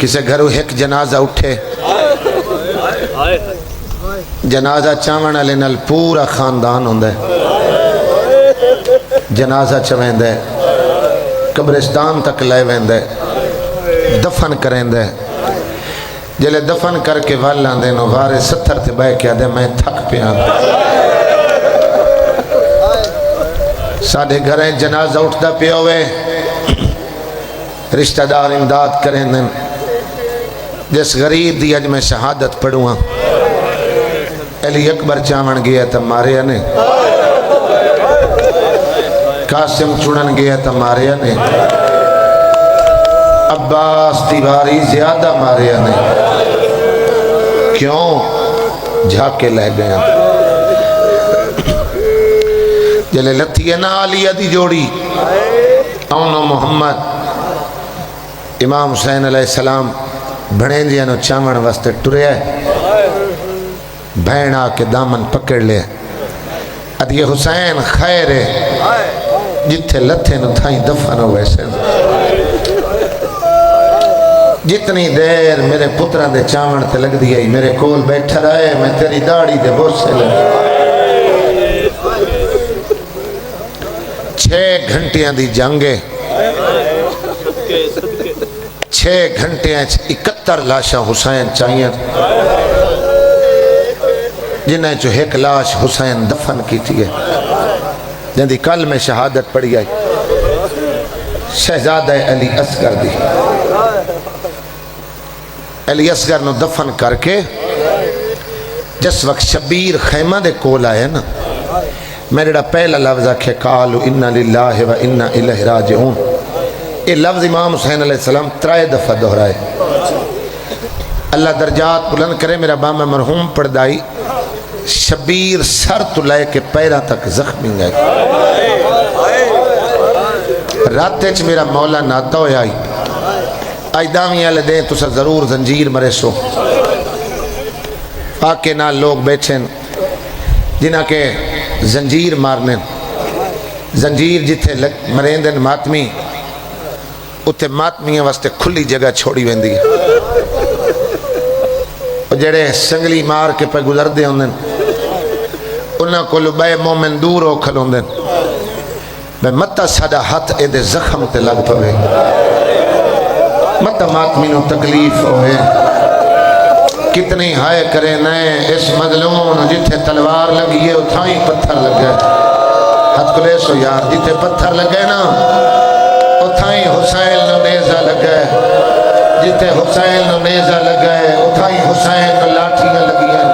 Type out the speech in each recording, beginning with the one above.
کسے گھروں ایک جنازہ اٹھے جنازہ چاون والے نال پورا خاندان ہوندا ہے جنازہ چویندا ہے قبرستان تک لے ویندا ہے دفن کریندا ہے جلے دفن کر کے ول آندے نو وارے ستھر تے بہ کے آدھے میں تھک پیا ساڈے گھریں جنازہ اٹھدا پیا ہوئے رشتہ دار امداد کریں دن جس غریب دی اج میں شہادت پڑھوں ہاں علی اکبر چاون گیا تا ماریا نے قاسم چڑن گیا تا ماریا نے عباس دیواری زیادہ ماریا نے کیوں جھاکے لے گیا جلے لتھی ہے نا علیہ دی جوڑی اون محمد امام حسین علیہ السلام بھڑیں جی انو چاون واسطے ٹرے ہے بھین آ کے دامن پکڑ لے ادھے حسین خیر ہے جتھے لتھے نو تھائیں دفن ہو ویسے جتنی دیر میرے پترہ دے چاون تے لگ دی آئی میرے کول بیٹھا رہے میں تیری داڑی دے بوسے لے 6 گھنٹیاں دی جنگے 6 گھنٹیاں 71 لاشاں حسین چاہیے جنہیں جو ایک لاش حسین دفن کی تھی ہے جندی کل میں شہادت پڑھی آئی شہزادہ علی اصغر دی علی اصغر نو دفن کر کے جس وقت شبیر خیمہ دے کول آئے نا میرے پہلا لفظ آکھے قالو انا للہ و انا الیہ راجعون یہ لفظ امام حسین علیہ السلام 3 دفعہ دہرائے اللہ درجات بلند کرے میرا بابا مرحوم پردائی شبیر سر تو لے کے پیرہ تک زخمی گئے راتے چ میرا مولا ناتا ہویا آئی آئی دامی آلے دیں تو سا ضرور زنجیر مرے سو آکے نال لوگ بیٹھیں جنہ کے زنجیر مارنے زنجیر جتھے مریندن ماتمی اتھے ماتمیاں واسطے کھلی جگہ چھوڑی ویندی اور جڑے سنگلی مار کے پہ گزر دے ہوندن انہاں کو لبائے مومن دور ہو کھل ہوندن میں متا سادہ ہاتھ اے دے زخم تے لگ پوے متا ماتمینو تکلیف ہوئے کتنی ہائے کرے نئے اس مظلوم جتھے تلوار لگی ہے اتھائیں پتھر لگ گئے ہاتھ کو لے سو یار جتھے پتھر لگ گئے نا اتھائیں حسین نو نیزہ لگ گئے جتھے حسین نو نیزہ لگ گئے اتھائیں حسین نو لاٹھیاں لگی ہیں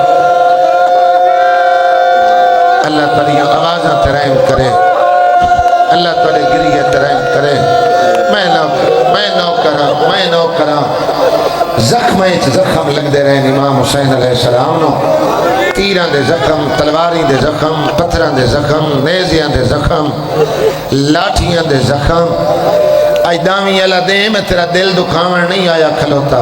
اللہ تعالیٰ آوازاں ترائم کرے اللہ تعالیٰ گریہ ترائم کرے میں نو کرا زخم لگ دے رہے ہیں امام حسین علیہ السلام نو تیران دے زخم تلواری دے زخم پتھران دے زخم نیزیاں دے زخم لاٹھیاں دے زخم آج دامی اللہ دے میں تیرا دل دکھاون نہیں آیا کھلوتا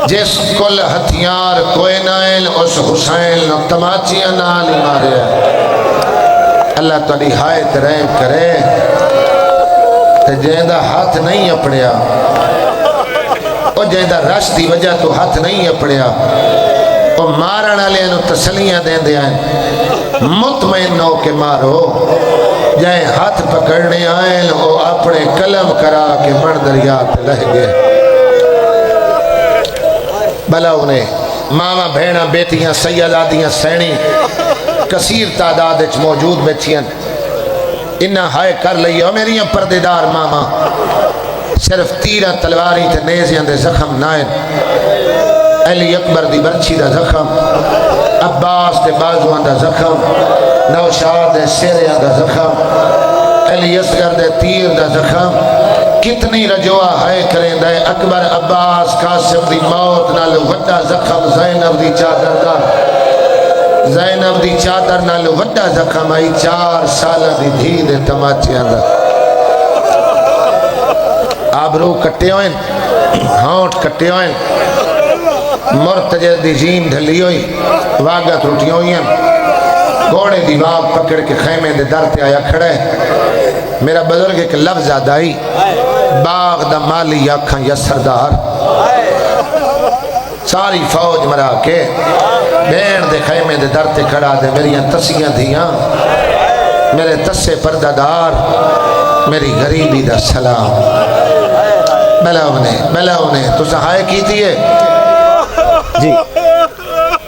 جس کل ہتھیار کوئی نائل اس حسین نو تماچیاں نالی مارے اللہ تعالی ہائے ترہم کرے جیندہ ہاتھ نہیں اپڑیا اور جیندہ رش دی وجہ تو ہاتھ نہیں اپڑیا اور مارن والے نو تسلیاں دین دیا مطمئن ہو کے مارو جائیں ہاتھ پکڑنے آئے وہ اپنے قلم کرا کے مر دریات لہ گئے بھلا انہیں ماما بھیڑا بیٹیاں سیالادیاں سینی کثیر تعداد موجود بیٹھیاں انہاں ہائے کر لئی اور میری پردیدار ماما صرف تیرہ تلواری تے نیزیاں دے زخم نائن علی اکبر دی برچی دا زخم عباس دے بازوان دا زخم نوشاد دے سیریاں دا زخم علی اصغر دے تیر دا زخم کتنی رجوع ہائے کریں دے اکبر عباس قاسم دی موت نالو وڈا زخم زینب دی چادر دا زینب دی چادر نالو وڈا زخم آئی 4 سالہ دی دھی دے تماچیاں دا آبرو کٹے ہوئیں ہونٹ کٹے ہوئیں مرتجہ دی جین ڈھلی ہوئی واگت روٹی ہوئی ہیں گھوڑے دی واگ پکڑ کے خیمے دے در تے آیا کھڑے میرا بزرگ ایک لفظ آدائی باغ دا مالی آکھاں یا سردار ساری فوج مرا کے بین دے خیمے دے در تے کھڑا دے میری تسیاں دھیاں میرے تسے پردہ دار میری غریبی دا سلام بلاؤ نے تو سہائے کی دیئے جی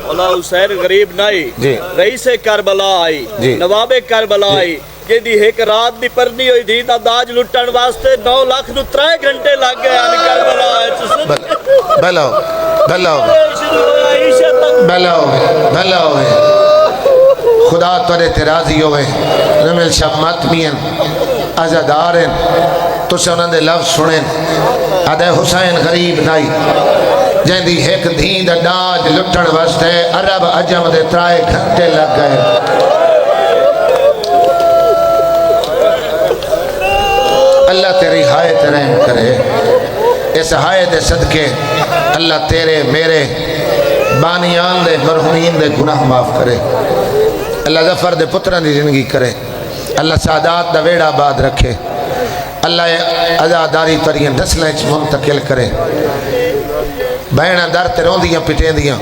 مولا حسین غریب نائی جی رئیس کربلا آئی جی نواب کربلا آئی کہ دی ایک رات دی پرنی ہوئی دی دا داج لٹن واسطے 9 لاکھ نو 3 گھنٹے لگ گئے آنی کربلا آئے بلاؤ خدا تورے تیرازی ہوئے نمیل شب ماتمین ازادارن تو سے انہوں نے لفظ سنیں ادھے حسین غریب نائی جہاں دی ایک دھین دا داج لٹن واسطے عرب عجم دے 3 گھنٹے لگ گئے اللہ تیری حایت رحم کرے اس حایت صدقے اللہ تیرے میرے بانیان دے مرحومین دے گناہ معاف کرے اللہ ظفر دے پتران دی زندگی کرے اللہ سعادات دا ویڑا آباد رکھے اللہ عزاداری ترین نسلیں منتقل کرے بہنہ در تے روندیاں پٹیں دیاں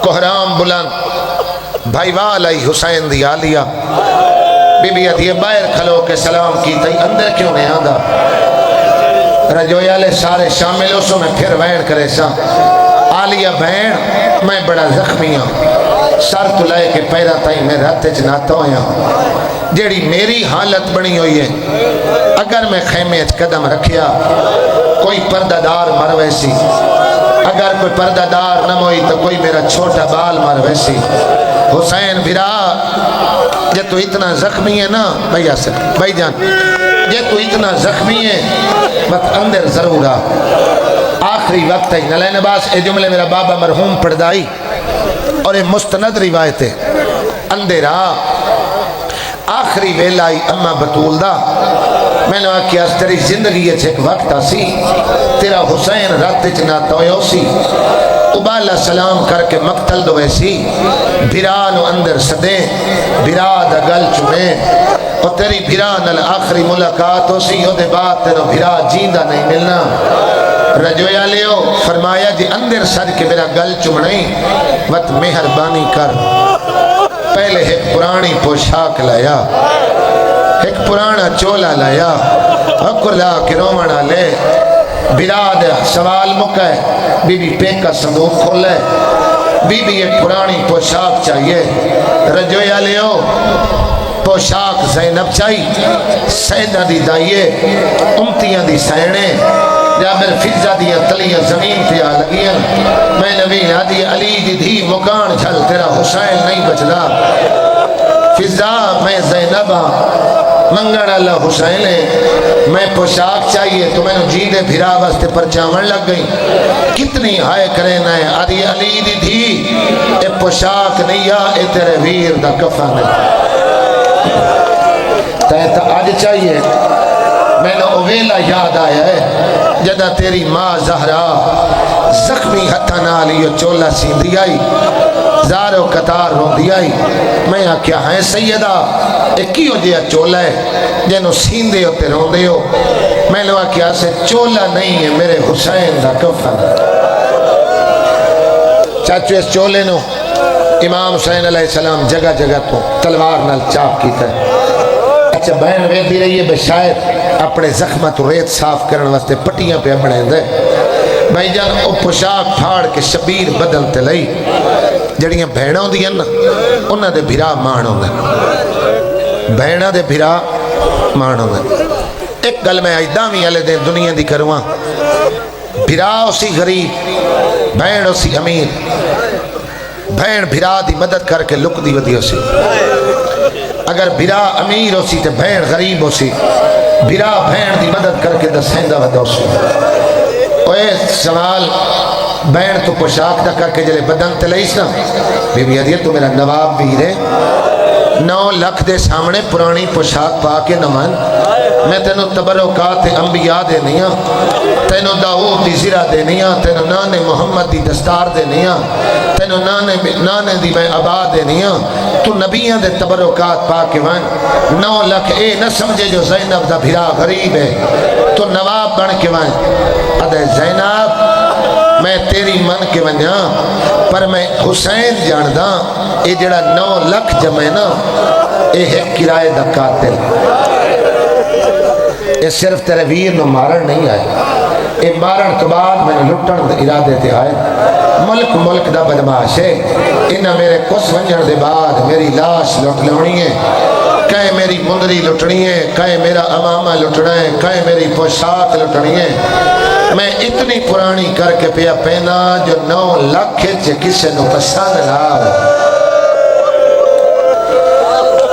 کوہرام بلند بھائی والائی حسین دی آلیا بی بی ادھیے باہر کھلو کے سلام کی تئی اندر کیوں نہیں آدھا رجویالے سارے شامل ہو سو میں پھر وین کرے سا آلیا بہن میں بڑا زخمی ہوں سر تو لائے کے پیرا تائی میں رہتے جناتا ہویا جیڑی میری حالت بنی ہوئی ہے اگر میں خیمے قدم رکھیا کوئی پردہ دار مر ویسی اگر کوئی پردہ دار نہ ہوئی تو کوئی میرا چھوٹا بال مر ویسی حسین بھرا جے تو اتنا زخمی ہے نا بھائی جان جے تو اتنا زخمی ہے بس اندر ضرور آ آخری وقت ہے نلین عباس اے جملے میرا بابا مرحوم پڑھدائی اور یہ مستند روایت ہے اندر آ آخری ویلائی اما بطول دا میں نے کہا تیری زندگی ایک وقت آسی تیرا حسین رات چناتا ہوئے اسی ابالا سلام کر کے مقتل دو ایسی بھرانو اندر صدے بھرا دا گل چمے اور تیری بھران آخری ملاقات ہو سی دے بعد تیرا بھرا جیندہ نہیں ملنا رجویا لیو فرمایا جی اندر سر کے میرا گل چمڑیں وقت مہربانی کر پہلے ایک پرانی پوشاک لایا ایک پرانا چولا لایا حکر لا کے رومنا لے براد سوال مکہ بی بی پیک کا صندوق کھولے بی بی ایک پرانی پوشاک چاہیے رجویا لیو پوشاک زینب چاہیے سیدہ دی دائیے امتیاں دی سینے جابر فضا دیا تلیاں زمین پہ آ لگیاں میں نبی آدھی علی دی دھی مکان چھل تیرا حسین نہیں بچلا فضا میں زینبہ منگڑ اللہ حسین ہے میں پوشاک چاہیے تو میں نے جیدے بھرا واسطے پر چاون لگ گئی کتنی ہائے کرے نائے آدھی علی دی دھی اے پوشاک نہیں اے تیرے ویر دا کفن ہے تیتا آج چاہیے میں نے اویلا یاد آیا ہے جدہ تیری ماں زہرا زخمی ہتھا نالیو چولا سیندی آئی زارو قطار روندی آئی میں کیا ہیں سیدہ ایکیو جیا چولا ہے جنہوں سیندے ہوتے روندے ہو میں نے کیا سے چولا نہیں ہے میرے حسین دا کفن چاچو اس چولے نو امام حسین علیہ السلام جگہ جگہ تو تلوار نال چاپ کیتا ہے اچھا بہن ویدی رہی ہے بشاید اپنے زخمت ریت صاف کرنے واسطے پٹیاں پہ بڑھیں دے بھائی جان او پوشاک پھاڑ کے شبیر بدلتے لئی جڑیاں بھیڑوں دیاں نا انہاں دے بھرا مانوں دے بھیڑوں دے بھرا مانوں دے ایک گل میں آئیدامی علی دے دنیا دی کرواں بھرا اسی غریب بھیڑ اسی امیر بھیڑ بھرا دی مدد کر کے لک دی ودی اسی اگر بھرا امیر ہو سی تے بھیڑ غریب ہو سی بھرا بھیڑ دی مدد کر کے دسیندہ ودا ہو سی اوے سوال بھیڑ تو پوشاک دا کر کے جلے بدن تے لئیس نا بی بی عدیت تو میرا نواب بھیرے 9 لاکھ دے سامنے پرانی پوشاک پا کے نمان میں تینو تبرکات انبیاء دے نیا تینو داؤد دی زرہ دے نیا تینو نانے محمد دی دستار دے نیا تینو نانے دی میں عباد دے نیا تو نبیاں دے تبرکات پا کے وان 9 لاکھ اے نہ سمجھے جو زینب دا بھرا غریب ہے تو نواب بن کے وان ادھے زینب میں تیری من کے ونیا پر میں حسین جاندا یہ جڑا 9 لکھ جمع نا یہ ہے کرائے دا قاتل یہ صرف تیرے ویر نو مارن نہیں آئے یہ مارن تو بعد میں نے لٹن دے ارادے تے آئے ملک دا بدماش ہے انہاں میرے کس ونجن دے بعد میری لاش لٹ لونی ہے کہیں میری مندری لٹنی ہے کہیں میرا امامہ لٹنا ہے کہیں میری پوشاک لٹنی ہے میں اتنی پرانی کر کے پیا پہنا جو 9 لکھ کسے نو پسند لاؤ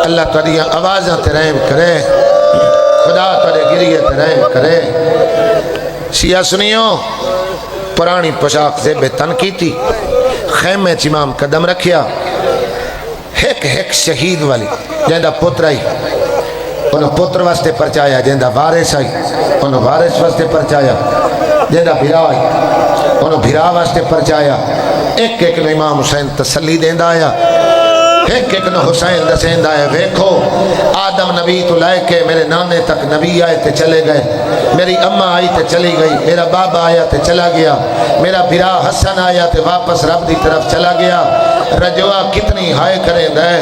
اللہ تعالیٰ آوازاں تے رحم کرے خدا تارے گریے تے رحم کرے شیعہ سنیو پرانی پوشاک سے بے تن کی تھی خیمے امام قدم رکھیا ایک شہید والی جہاں پتر آئی انہوں پتر واسطے پرچایا جہاں وارث آئی انہوں وارث واسطے پرچایا جہاں بھرا آئی انہوں بھرا واسطے پرچایا ایک نو امام حسین تسلی دیندہ آیا ایک نو حسین دسیندہ ہے ویکھو آدم نبی تو لائے کے میرے نانے تک نبی آئے تے چلے گئے میری اماں آئی تے چلی گئی میرا بابا آیا تے چلا گیا میرا بھرا حسن آیا تے واپس رب دی طرف چلا گیا رجوع کتنی ہائے کریں دے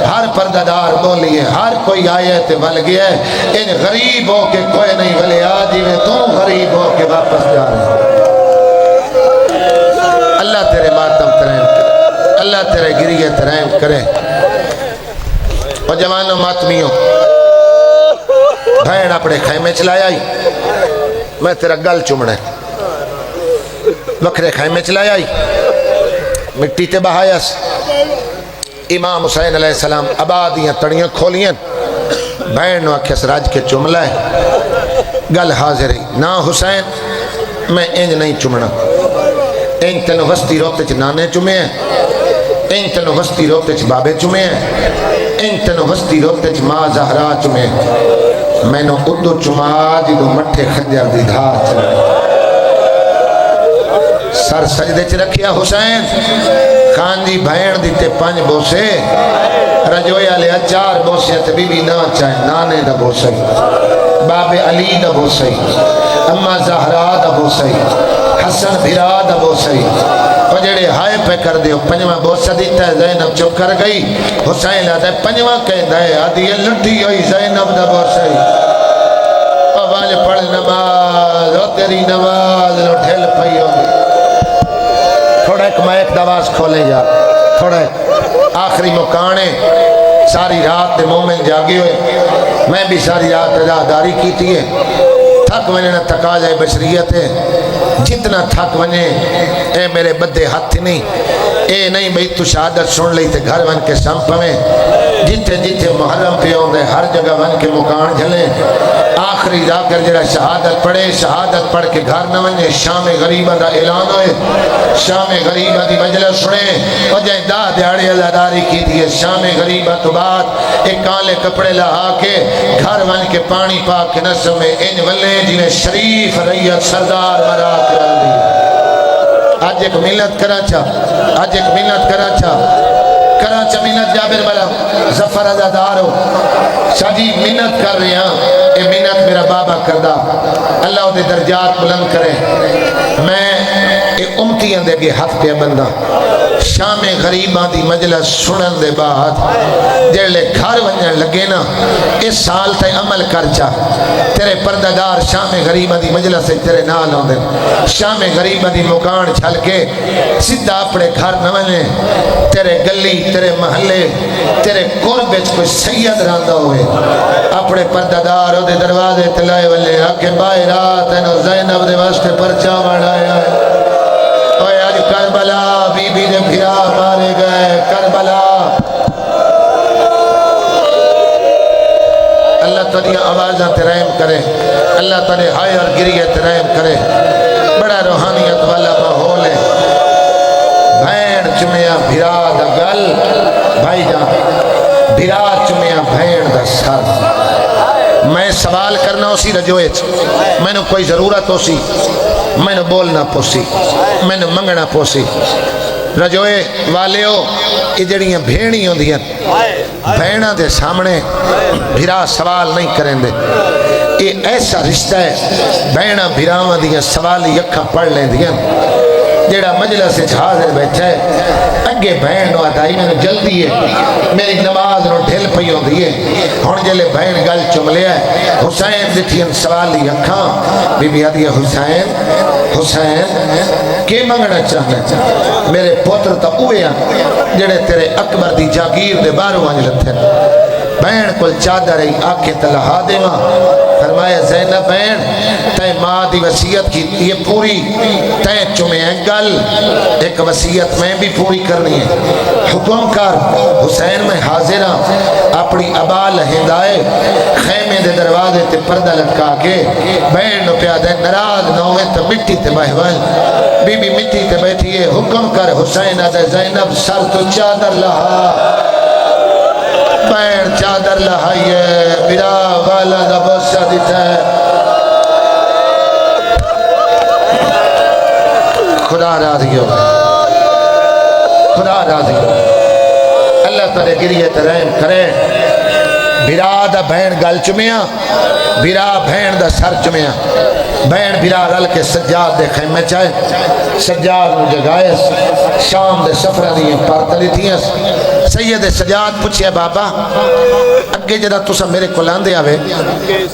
ہر پردادار بولیے ہر کوئی آئے تے ول گیا ان غریب ہو کے کوئی نہیں ولے آجی میں تو غریب ہو کے واپس جا رہے اللہ تیرے ماتم ترہم کرے اللہ تیرے گریہ ترہم کرے اور جوانوں ماتمیوں بھین اپنے خیمے چلایا ہی میں تیرا گل چمڑے وکھرے خیمے چلایا ہی مٹی تے بہایس امام حسین علیہ السلام آبادیاں تڑیاں کھولیاں بھین نو اکھس راج کے چملہ ہے گل حاضر ہی نا حسین میں انج نہیں چمنا انج تنو وستی روکتے چھ نانے چمے ہیں انج تنو وستی روکتے چھ بابے چمے ہیں انج تنو وستی روکتے چھ ماں زہرا چمے ہیں میں نو ادو چما جدو مٹھے خنجر دی دھار چلے سر سجدے چھ رکھیا حسین خان جی بھین دیتے 5 بوسے رجویا لیا 4 بوسے تے بی بی نا چاہے نانے دا بوسے باب علی دا بوسے اما زہرا دا بوسے حسن بھرا دا بوسے اور جڑے ہائے پہ کر دیو 5واں بوسہ دیتا ہے زینب چپ کر گئی حسین لاتا ہے 5واں کہہ دائے آدھی لٹھی ہوئی زینب دا بوسے اور والے پڑھ نماز اور تیری نماز لو ٹھل پئی ہوگی تھوڑا ایک مائک دواز کھولے جا تھوڑا آخری مکانے ساری رات دے مومن جاگی ہوئے میں بھی ساری رات عزاداری کی تھی ہے تھک ونے نہ تکا جائے بشریت ہے جتنا تھک ونے اے میرے بدے ہاتھ نہیں اے نہیں بھئی تو شہادت سن لی تے گھر ون کے سمپ میں جتے جتے محرم پہ ہوں دے ہر جگہ ون کے مکان جھلیں آخری جا کر جڑا شہادت پڑھے شہادت پڑھ کے گھر نہ ونے شام غریبہ دا اعلان ہوئے شام غریبہ دی مجلس سنے اور جائیں دا دیاڑی عزاداری کی دیئے شام غریبہ تو بعد ایک کالے کپڑے لہا کے گھر ون کے پانی پاک کے نسل میں ان ولے جنہیں شریف ریت سردار مرا کر دی آج ایک ملت کراچا آج ایک ملت کراچا ملت جابر بلا زفر ازادارو شاجی منت کر رہے ہیں اے منت میرا بابا کردہ اللہ دے درجات بلند کرے میں اے امتیاں دے گے ہاتھ پہ بندہ شام غریباں دی مجلس سنن دے بعد جڑے گھر ونجن لگے نا اس سال تے عمل کر چا تیرے پردادار شام غریباں دی مجلس سے تیرے نال ہوندے شام غریباں دی مکان چھل کے سیدھا اپنے گھر نہ ونے تیرے گلی تیرے محلے تیرے قرب وچ کوئی سید رہندا ہوئے اپنے پردادار دے دروازے تے لائے ولے اکھے بائی رات نو زینب دے واسطے پرچا بنایا ہے اوے اج کربلا بی بی دے بھرا مارے گئے کربلا اللہ تعالی آوازاں تے رحم کرے اللہ تعالی ہائے اور گریہ تے رحم کرے بڑا روحانیت والا ماحول ہے بھین چمیا بھرا دا گل بھائی جان بھرا چمیا بھین دا سر میں سوال کرنا اسی رجوئے میں نے کوئی ضرورت ہو سی میں نے بولنا پوسی میں نے منگنا پوسی رجوئے والیو یہ جڑیاں بھیڑی ہوں دیا بھیڑا دے سامنے بھرا سوال نہیں کریں دے یہ ایسا رشتہ ہے بھیڑا بھراواں دیا سوالی اکھا پڑھ لیں دیا جیڑا مجلس حاضر بیٹھا ہے اگے بہن نو آدائی میں جلدی ہے میری نماز نو ڈھل پئی ہوندی ہے ہن جلے بہن گل چملیا ہے حسین دتھین سوالی اکھاں بی بی آدھی حسین حسین کی منگنا چاہنا میرے پتر تا اوے ہیں جڑے تیرے اکبر دی جاگیر دے باروں آنج لتے بہن کل چادر ای آکے تلہا دے ماں فرمایا زینب بہن تے ماں دی وصیت کی یہ پوری تے چمیں گل ایک وصیت میں بھی پوری کرنی ہے حکم کر حسین میں حاضر ہوں اپنی ابا لہندائے خیمے دے دروازے تے پردہ لٹکا کے بہن نو پیادے نراز نہ ہوئے تو مٹی تے بہوان بی بی مٹی تے بیٹھی ہے حکم کر حسین آدھے زینب سر تو چادر لہا بہن چادر لہائیے میرا والا دا بوسہ دیتا ہے خدا راضی ہو خدا راضی ہو اللہ تعالی گریہ ترحم کرے بھرا دا بہن گل چمیاں بھرا بہن دا سر چمیاں بہن بھرا رل کے سجاد دے خیمے چاہے سجاد نو جگائے شام دے سفرہ دیئے پارتلی تھیاں سید سجاد پوچھے بابا اگے جدا تسا میرے کو لاندے آوے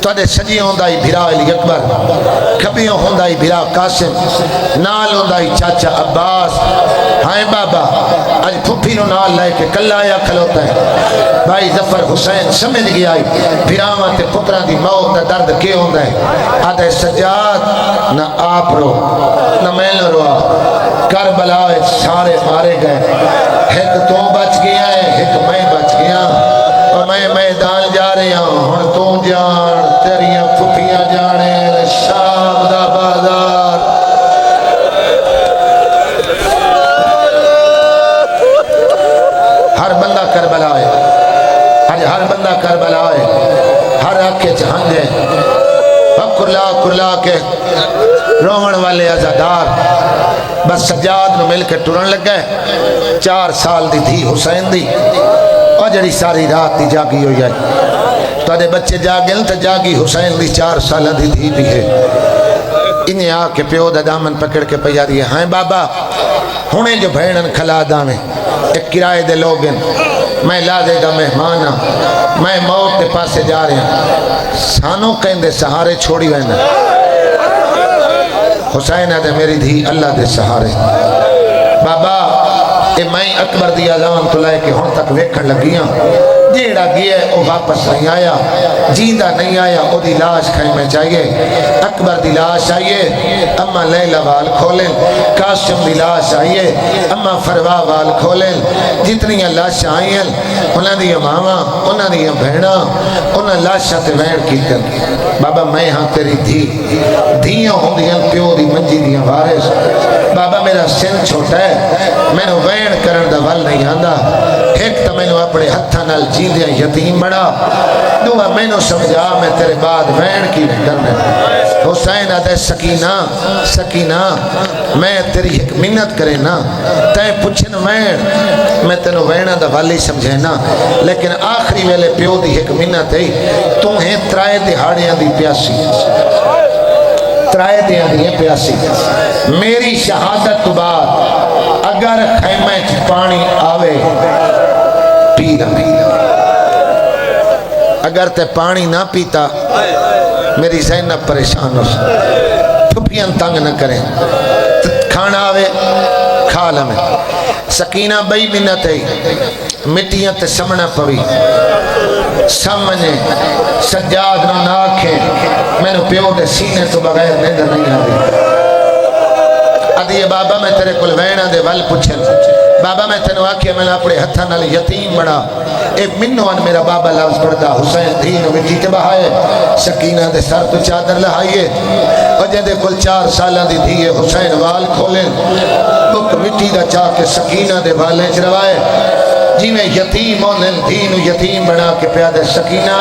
تو آدھے سجی ہوندائی بھرا علی اکبر کبھیوں ہوندائی بھرا قاسم نال ہوندائی چاچا عباس ہائیں بابا آج پھپی نو نال لائے کہ کل آیا کھلوتا ہے بھائی ظفر حسین سمجھ گیا آئی بھراواں تے پتران دی موت دا درد کے ہوندہ ہے آدھے سجاد نہ آپ رو نہ میں نہ روا کربلا سارے مارے گئے ایک تو بچ گیا ہے ایک میں بچ گیا اور میں میدان جا رہا ہوں ہن تو جان تیریاں پھپیاں جانے شام دا بازار ہر بندہ کربلا ہے آج ہر بندہ کربلا ہے ہر آنکھیں جہنگ ہے کرلا کرلا کے رومن والے عزادار بس سجاد نو مل کے ٹرن لگ گئے 4 سال دی تھی حسین دی اور جڑی ساری رات دی جاگی ہوئی آئی تو آدھے بچے جاگل تو جاگی حسین دی 4 سال دی تھی بھی ہے انہیں آ کے پیو دا دامن پکڑ کے پیا دیئے ہائیں بابا ہونے جو بھینن کھلا دانے ایک کرائے دے لوگن میں لادے دا مہمانا میں موت دے پاسے جا رہے ہیں سانوں کہیں دے سہارے چھوڑی وینا حسین دے میری دھی اللہ دے سہارے بابا اے میں اکبر دی اعلان تو لائے کہ ہون تک ویکھن لگیاں جیڑا گیا ہے وہ واپس نہیں آیا جیندہ نہیں آیا وہ دی لاش کھائیں میں چاہیے اکبر دی لاش آئیے اما لیلہ وال کھولیں قاسم دی لاش آئیے اما فروا وال کھولیں جتنی لاش آئیں انہاں دی ماما انہاں دی بہنا انہاں لاشاں تے وین کی کر بابا میں ہاں تیری دھیاں ہوں دیاں پیو دی منجی دیاں وارث بابا میرا سن چھوٹا ہے میں نے وین کرن دا ول نہیں آندا ایک تو میں نے اپنے ہتھاں نال جیندیاں یتیم بڑا دعا میں نے سمجھا میں تیرے بعد وین کی کرنا حسین آدھے سکینہ سکینہ میں تیری ایک منت کرے نا تے پوچھن وین میں تینوں وینہ دا والی سمجھے نا لیکن آخری ویلے پیو دی ایک منت ہے تمہیں 3 دہاڑیاں دی پیاسی 3 دہاڑیاں دی پیاسی میری شہادت تو بعد اگر خیمہ پانی آوے پی لیں اگر تے پانی نہ پیتا میری زینب پریشان ہو پھپیاں تنگ نہ کریں کھانا آوے کھا لیں سکینہ بئی منت ہے مٹیاں تے سمنا پوی سامنے سجاد نو ناکھیں میں نے پیو دے سینے تو بغیر نیندر نہیں آدھی آدھی بابا میں تیرے کل وینہ دے ول پوچھن بابا میں تینوں آکھیا میں نے اپنے ہتھاں نال یتیم بڑا اے منوان میرا بابا لفظ پڑھدا حسین دین مٹی تے بہائے سکینہ دے سر تو چادر لہائیے اور جے کل 4 سالاں دی تھی حسین وال کھولیں بک مٹی دا چاہ کے سکینہ دے والیں چروائے جی میں یتیم ہونے دین یتیم بنا کے پیادے سکینہ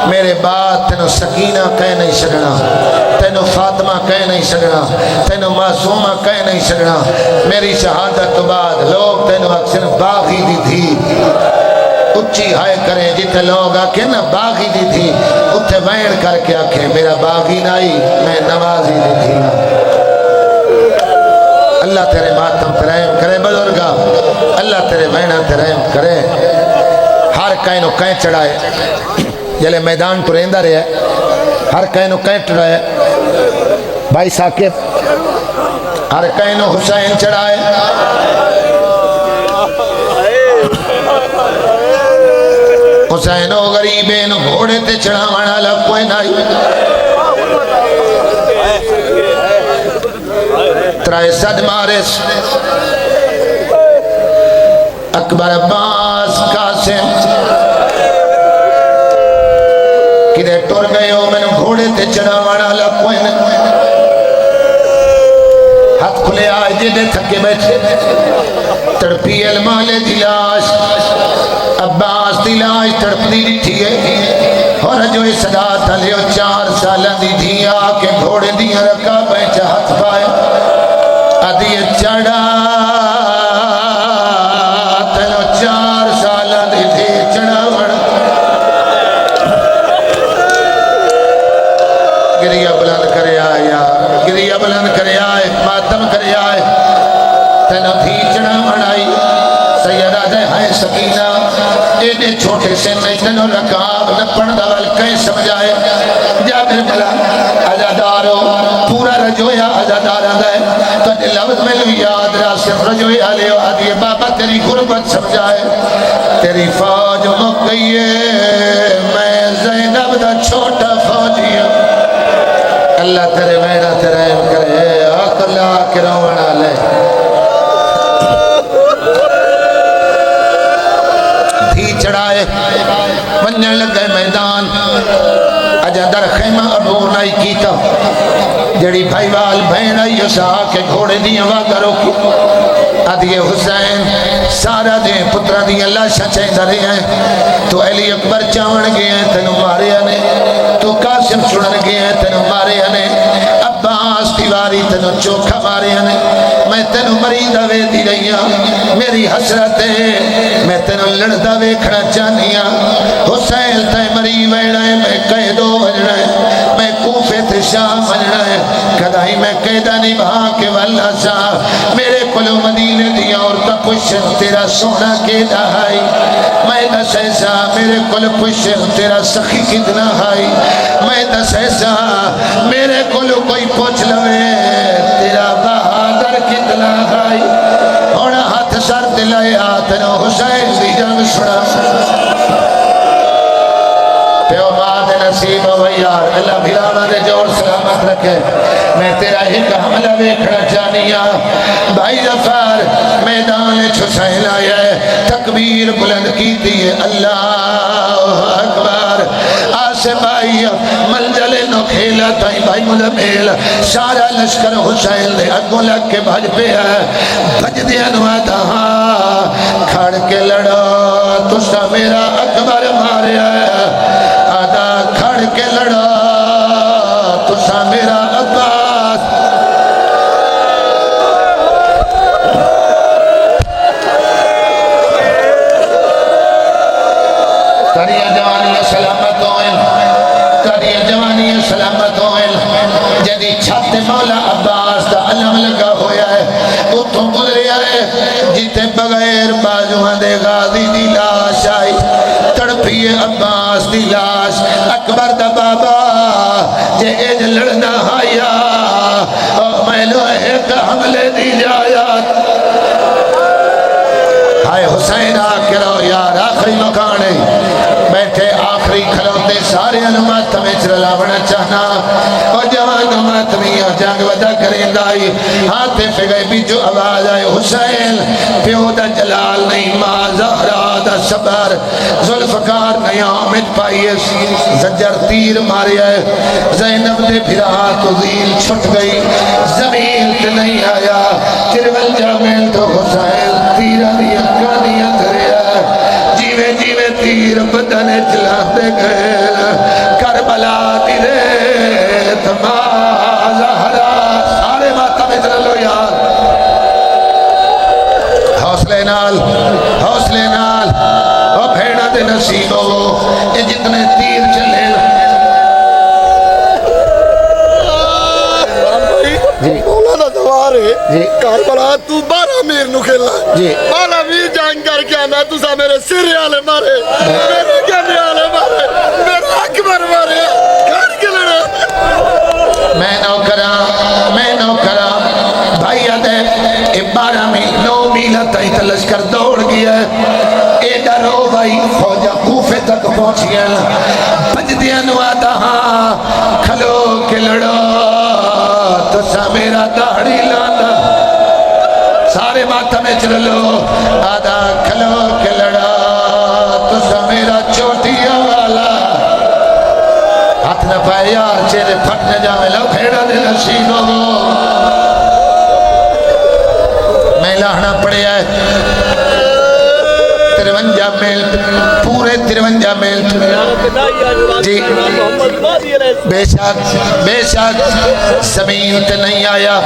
میرے بعد تینوں سکینہ کہہ نہیں سکنا تینوں فاطمہ کہہ نہیں سکنا تینوں معصومہ کہہ نہیں سکنا میری شہادت تو بعد لوگ تینوں اکثر باغی دی تھی اچھی ہائے کریں جتے لوگ آکھیں نا باغی دی تھی اتھے وین کر کے آکھیں میرا باغی نائی میں نوازی دی تھی اللہ تیرے ماتم تے رحم کرے بزرگا اللہ تیرے بہنا تے رحم کرے ہر کائنو کہیں چڑھائے جلے میدان تو رہندہ رہے ہر کائنو کہیں چڑھائے بھائی ثاقب ہر کائنو حسین چڑھائے حسین و غریبین گھوڑے تے چڑھاوانا لگ کوئی نائی ترائے صد مارس اکبر عباس قاسم کدے ٹور گئے ہو میں نے گھوڑے تے چڑھاوانا لگ کوئی نائی ہاتھ کھلے آئے جدے تھکے بیٹھے تڑپی المال دلاش عباس دلاش تڑپ دی ڈٹھی ہے اور جو صدا تلیو 4 سالہ دی دھیا کے گھوڑے دیا رکھا بیچا ہاتھ پائے ادھی چڑھا تلیو 4 سالہ دی دھی چڑھا وڑا گریہ بلند کرے آئے یار گریہ بلند کرے آئے ماتم کرے آئے تینو دھی چڑھا وڑائی سیدہ دے ہائے سکینہ اینے چھوٹے سے نہیں نو رکاب نپن دول کہیں سمجھائے جابر ملا عزادارو پورا رجویا عزادارہ دے تو جی لفظ میں لو یاد راسم رجویا لے آدھی بابا تیری غربت سمجھائے تیری فوج مکیے میں زینب دا چھوٹا فوجی ہوں اللہ تیرے میرا تیرے کرے اقلا کرونا لے دھی چڑھائے ونجن لگے میدان اجا در خیمہ ابو نائی کیتا جڑی بھائی وال بہن آئی اسا کے گھوڑے دیا واگروں کی ادھیے حسین سارا دے پترہ دیا اللہ شچے درے ہیں تو علی اکبر چاون گئے ہیں تنو مارے آنے تو قاسم چھڑن گئے ہیں تنو مارے آنے عباس دیواری تنو چوکھا مارے آنے میں تنو مریدہ وے دی رہیا میری حسرت ہے میں تنو لڑدہ وے کھڑا چانیا حسین تے مری ویڑا ہے میں قیدو وجڑا ہے میں کوفے تے شام وجڑا ہے کدائی میں قیدہ نبھا کے واللہ سا میرے کلو مدینے دیا اور تا پشن تیرا سونا کے دہائی میں دس ایسا میرے کل پشن تیرا سخی کتنا ہائی میں دس ایسا میرے کلو کوئی پوچھ لوے تیرا بہادر کتنا ہائی ہونا ہاتھ سر دلائے آتنو حسین دی جنگ سنا پیو ماں دے نصیب و یار اللہ بھیرانا دے جوڑ سلامت رکھے میں تیرا ایک حملہ ویکھنا چاہنیا بھائی ظفر میدان حسین آیا ہے تکبیر بلند کی دیئے اللہ اکبر آسے بھائی منزل نو کھیلا تھائی بھائی مدمیل سارا لشکر حسین دے اگو لگ کے بھج پہ ہے بھج دیا نواتا ہاں کھڑ کے لڑا تو سا میرا اکبر مارے ہے آدھا کھڑ کے لڑا تو سا میرا عباس تریہ جوانی سلامت ہوئن تریہ جوانی سلامت ہوئن جدی چھت مولا عباس دا علم لگا ہویا ہے اتھوں گزریا ہے جیتے بغیر بازوہاں دے غازی دی لاش آئی تڑپیے عباس دی لاش اکبر دا بابا جے ایج لڑنا آیا میں لو ایک حملے دی جایات ہائے حسین آکے رہو یار آخری مکانے بیٹھے آخری کھلوتے سارے انمات میں چرلاونا چاہنا اور جوان انمات میں جنگ ودا کریں دائی ہاتھے پہ گئے بھی جو آواز آئے حسین پیو دا جلال نہیں ماں زہرا دا صبر ذوالفقار نہیں آمد پائیے زجر تیر مارے آئے زینب دے پھرا تو ذیل چھٹ گئی زمین تے نہیں آیا ترول جامل تو حسین تیرہ دیا کانیاں دھریا جیوے جیوے تیر بدن چلا دے گئے کربلا تیرے تمام زہرا سارے ماتا میں چلو یار حوصلے نال او بھیڑا دے نصیبو یہ جتنے تیر چلے مولانا دوارے جی کربلا تو 12 میر نو کھیلا جی 12 میر جنگ کر کے آنا تسا میرے سر والے مارے میرے گنے والے مارے میرا اکبر مارے کر کے لڑا میں نو کرا بھائی آدھے 12 میل 9 میل تائی لشکر دوڑ گیا اے ڈرو بھائی فوجہ کوفے تک پہنچ گیا بجدیاں نو آدھا ہاں کھلو کے لڑو تو سا میرا داڑھی لانا سارے ماتھا میں چلو آدھا کھلو کے لڑا تو سا میرا چوٹیا والا ہاتھ نہ پائے یار چیرے پھٹ نہ جاوے لو بھیڑا دے نشینو میں لاہنا پڑے آئے 53 میل پورے 53 میل جی بے شک زمین تے نہیں آیا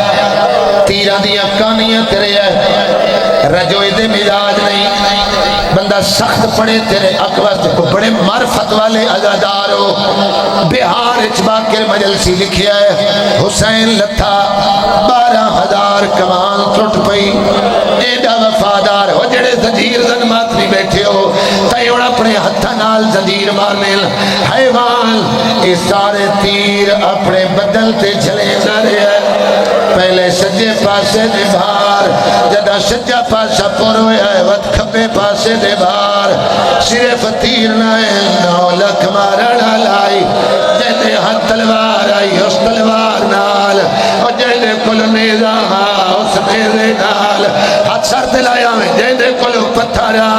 تیرہ دیا کانیاں تیرے ہے رجوئی دے مزاج نہیں بندہ سخت پڑے تیرے اقوات کو بڑے معرفت والے عزادار ہو بہار اچباکر مجلسی لکھیا ہے حسین لتھا 12,000 کمان ٹوٹ پئی ایڈا وفادار ہو جڑے زنجیر زن ماتری بیٹھے ہو تیوڑ اپنے ہتھا نال زنجیر مارنے حیوان اس سارے تیر اپنے بدل تے جلے نہ رہے پہلے سجے پاسے دے بھار جدہ سجا پاسا پروے ہے وقت کھپے پاسے دے بھار صرف تیر نائے 9 لکھ مارنا لائی جینے ہاتھ تلوار آئی اس تلوار نال اور جینے کل نیزہ اس نیزے نال ہاتھ سر دلایا میں جینے کل پتھرا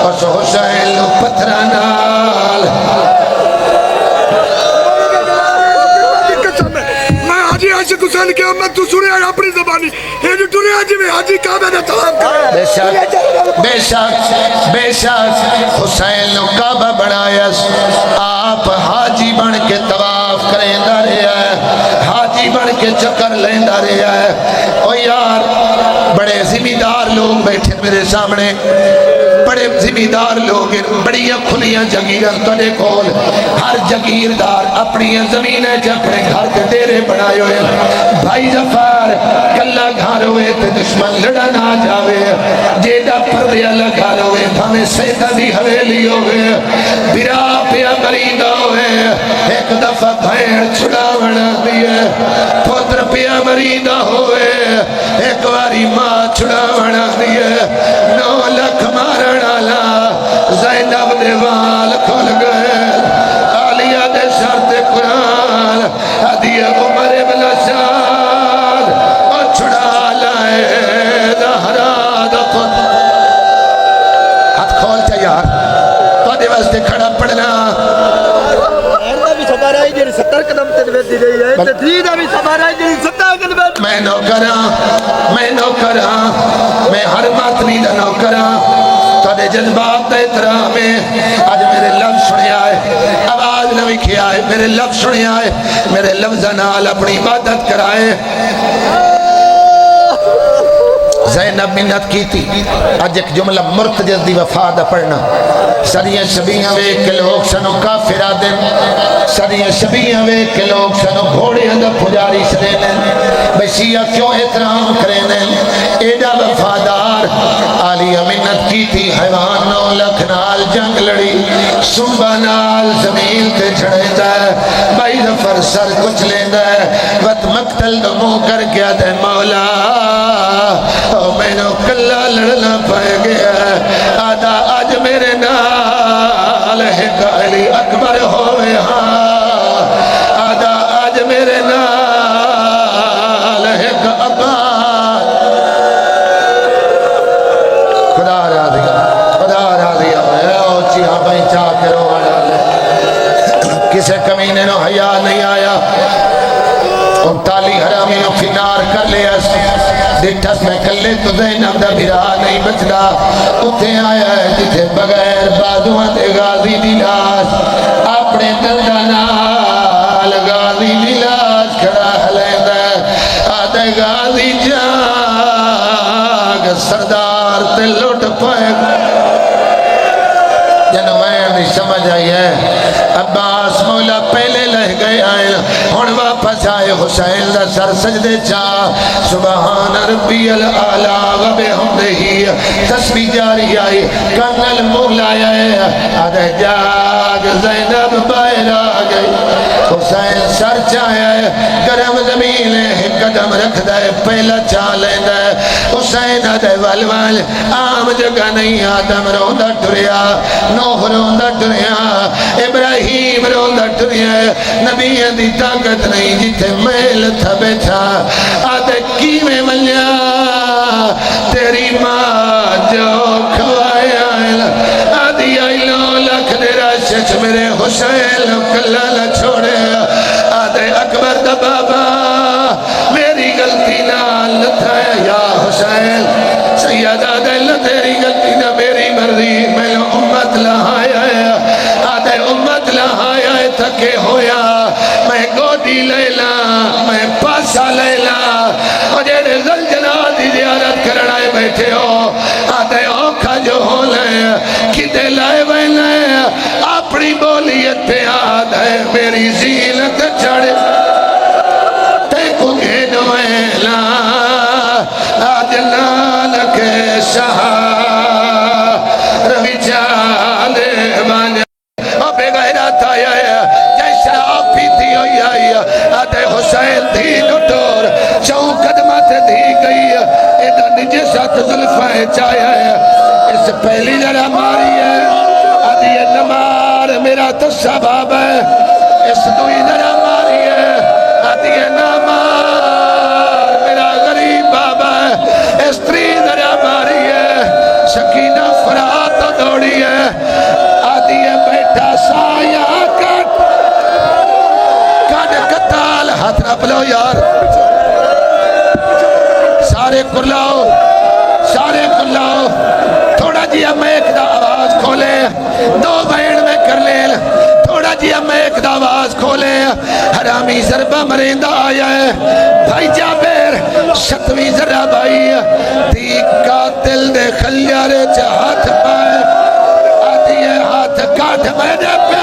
اور سو حسین پتھرا نال حاجی عاشق حسین کے امت تو سنے آئے اپنی زبانی یہ جو دنیا جی میں حاجی کعبہ نے تمام کرے بے شک حسین نے کعبہ بنایا آپ حاجی بن کے طواف کریں دا رہا ہے حاجی بن کے چکر لیں دا رہا ہے او یار بڑے زمیندار لوگ بیٹھے میرے سامنے بڑے زمیندار لوگ بڑی کھلیاں جگیریں تنے کول ہر جگیردار اپنی زمینیں جب اپنے گھر کے ڈیرے بنائے ہوئے بھائی ظفر کلا گھر ہوئے تے دشمن لڑا نہ جاوے جیدہ پردیا لگا ہوئے ہمیں سیدہ دی حویلی ہوئے برا پیا مریدہ ہوئے ایک دفعہ بھائر چھڑا بنا دیئے پتر پیا مریدہ ہوئے ایک واری ماں چھڑا بنا دیئے 9 لکھ مارنا لا زینب دے وال کھل گئے آلیہ دے شرط قرآن حدیع عمر ابن شاد اور چھڑا لائے دہرا دفت ہاتھ کھول چا یار تو دے واسطے کھڑا پڑنا مرنا بھی سبا رہی جنہی 70 قدم تنویت دی رہی ہے تدریدہ بھی سبا رہی جنہی 70 قدم میں نوکراں میں ہر ماتنی دا نوکراں تو دے جذبات دے احترام میں آج میرے لفظ سنے آئے آواز نہ لکھی آئے میرے لفظ سنے آئے میرے لفظ نال اپنی عبادت کرائے زینب منت کی تھی آج ایک جملہ مرتجز دی وفادہ پڑھنا سریہ شبیہ وے کے لوگ سنو کافر آدم سریہ شبیہ وے کے لوگ سنو گھوڑے اندر پجاری شدینے بھئی شیعہ کیوں احترام کرینے ایڈا وفادار آلیہ منت کی تھی حیوان 9 لکھ نال جنگ لڑی سنبا نال زمین تے چھڑیتا ہے بھائی ظفر سر کچھ لیندہ ہے وقت مقتل دمو کر گیا دے مولا میں نے کلا لڑنا پائے گیا آدھا آج میرے نال ایک علی اکبر ہوئے ہاں آدھا آج میرے نال ایک عباد خدا راضی اوچی ہاں بھائی چاہ کے رو کسے کمینے نو حیاء نہیں آیا 39 حرامی نو فنار کر لیا دیٹھس میں کلے تو زینب دا بھرا نہیں بچدا اتھے آیا ہے جتھے بغیر بازوان دے غازی دی لاش اپنے دلدہ نال غازی دی لاش کھڑا حلیندہ آدھے غازی جاگ سردار تے لٹ پائے جنہوں میں نہیں سمجھ آئی ہے عباس مولا پہلے لہ گئے آئے ہون واپس آئے حسین دا سر سجدے چا سبحان ربی العالی و بحمدہ تسبیح جاری آئی کنل مولا آدھے جاگ زینب باہر آ گئی حسین سر چاہیا ہے گرم زمین ہے قدم رکھ دے پہلا چالیں دے حسین آدھے والوال عام جگہ نہیں آدم روندہ ٹریا نوح روندہ ٹریا ابراہیم روندہ ٹریا نبی دی طاقت نہیں جتے میل تھا بیٹھا آدھے کی میں ملیا تیری ماں جو کھوایا آدھی آئی لو لکھ دیرا شچ میرے حسین کلہ نہ چھوڑے آدھے اکبر دا بابا میری غلطی نال تھا یا حسین سیدہ دل تیری غلطی نہ میری مرضی میں امت لہایا ہے آدھے امت لہایا ہے تھکے ہویا میں گودی لیلا میں پاسا لیلا مجھے زلجلہ دی زیارت کرنائے بیٹھے ہو آدھے اوکھا جو ہو لے کتے لائے بیلے اپنی بولیت پہ آدھے میری زینت چڑھے تے کو گھن ویلا آدھلال کے شہا روی چالے بانے اور بے غیرات آیا ہے جیسا آپ پیتی ہوئی آئی آدھے حسین دھی نٹور چون قدمت دھی گئی ایدہ نجے ساتھ ظلفائے چایا ہے اس پہلی ذرا ماری ہے آدھی یہ نمار میرا تو سباب ہے اس دوئی ذرا ماری ہے آدھی یہ نمار میرا غریب بابا ہے اس تری ذرا ماری ہے سکینہ فرات دوڑی ہے آدھی یہ بیٹھا سایہ کٹ قتال ہاتھ رب لو یار سارے کلاؤ سارے کلاؤ تھوڑا جی ہم ایک دا آواز کھولے دو بین میں کر لے تھوڑا جی ہم ایک دا آواز کھولے حرامی ضربہ مریندہ آیا ہے بھائی جابر شتوی ذرہ بھائی دی قاتل دے خلیارے چاہت پائے آدھی ہے ہاتھ کاٹ میں دے پہ